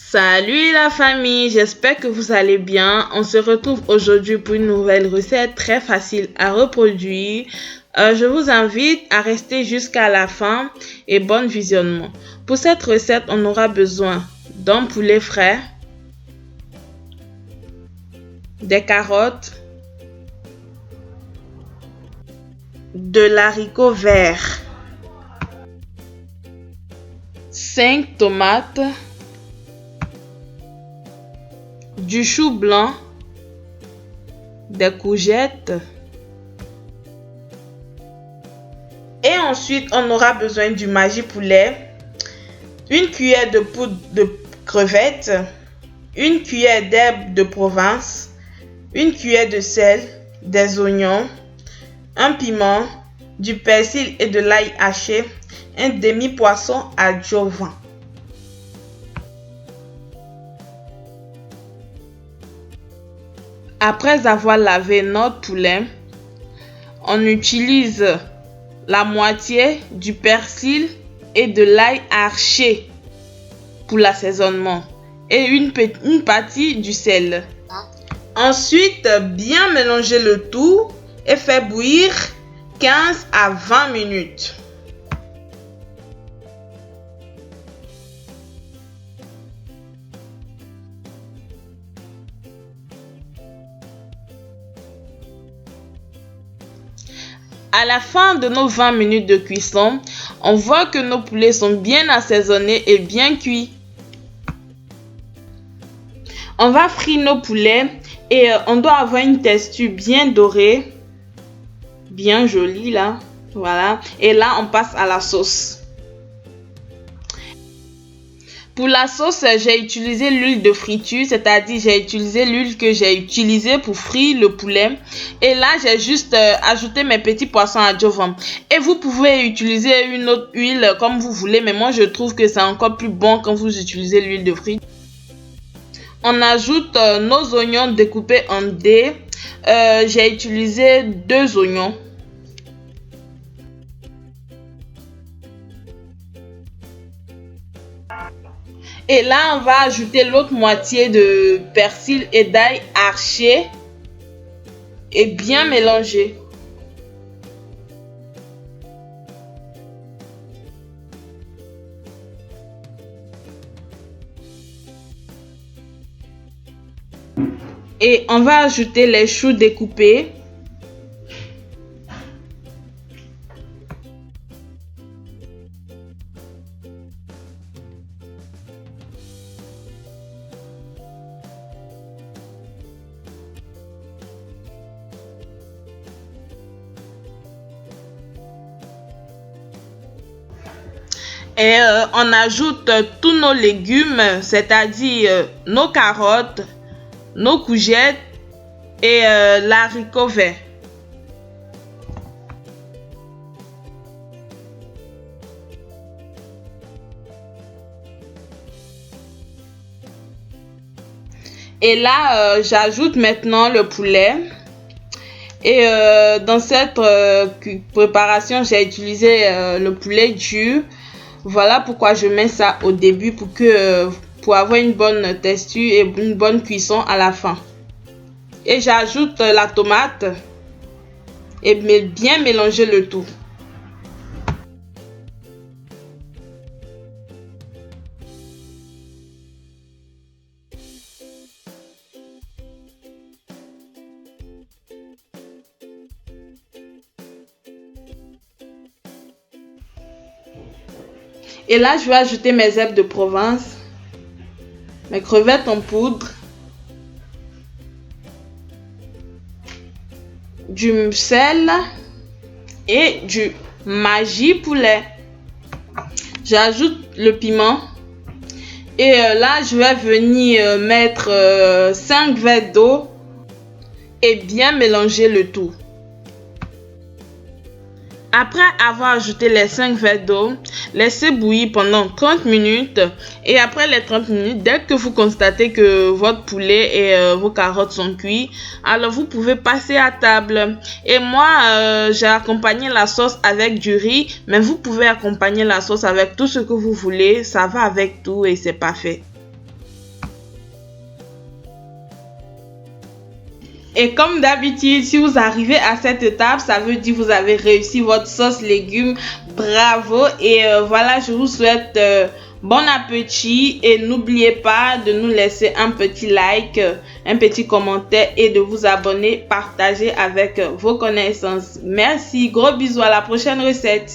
Salut la famille, j'espère que vous allez bien. On se retrouve aujourd'hui pour une nouvelle recette très facile à reproduire. Je vous invite à rester jusqu'à la fin et bon visionnement. Pour cette recette, on aura besoin d'un poulet frais, des carottes, de l'haricot vert, 5 tomates, du chou blanc, des courgettes. Et ensuite, on aura besoin du Maggi poulet, une cuillère de poudre de crevettes, une cuillère d'herbes de Provence, une cuillère de sel, des oignons, un piment, du persil et de l'ail haché, un demi-poisson adjuvant. Après avoir lavé notre poulet, on utilise la moitié du persil et de l'ail haché pour l'assaisonnement et une partie du sel. Ensuite, bien mélanger le tout et faire bouillir 15 à 20 minutes. À la fin de nos 20 minutes de cuisson, on voit que nos poulets sont bien assaisonnés et bien cuits. On va frire nos poulets et on doit avoir une texture bien dorée, bien jolie là, voilà. Et là, on passe à la sauce. Pour la sauce, j'ai utilisé l'huile de friture, c'est-à-dire j'ai utilisé l'huile que j'ai utilisée pour frire le poulet. Et là, j'ai juste ajouté mes petits poissons adjuvants. Et vous pouvez utiliser une autre huile comme vous voulez, mais moi je trouve que c'est encore plus bon quand vous utilisez l'huile de friture. On ajoute nos oignons découpés en dés. J'ai utilisé 2 oignons. Et là, on va ajouter l'autre moitié de persil et d'ail haché et bien mélanger. Et on va ajouter les choux découpés. Et on ajoute tous nos légumes, c'est-à-dire nos carottes, nos courgettes et l'haricot vert. Et là, j'ajoute maintenant le poulet. Et dans cette préparation, j'ai utilisé le poulet dur. Voilà pourquoi je mets ça au début pour avoir une bonne texture et une bonne cuisson à la fin. Et j'ajoute la tomate et bien mélanger le tout. Et là, je vais ajouter mes herbes de Provence, mes crevettes en poudre, du sel et du Maggi poulet. J'ajoute le piment et là, je vais venir mettre 5 verres d'eau et bien mélanger le tout. Après avoir ajouté les 5 verres d'eau, laissez bouillir pendant 30 minutes et après les 30 minutes, dès que vous constatez que votre poulet et vos carottes sont cuits, alors vous pouvez passer à table. Et moi, j'ai accompagné la sauce avec du riz, mais vous pouvez accompagner la sauce avec tout ce que vous voulez, ça va avec tout et c'est parfait. Et comme d'habitude, si vous arrivez à cette étape, ça veut dire que vous avez réussi votre sauce légumes. Bravo. Et voilà, je vous souhaite bon appétit. Et n'oubliez pas de nous laisser un petit like, un petit commentaire et de vous abonner, partager avec vos connaissances. Merci. Gros bisous, à la prochaine recette.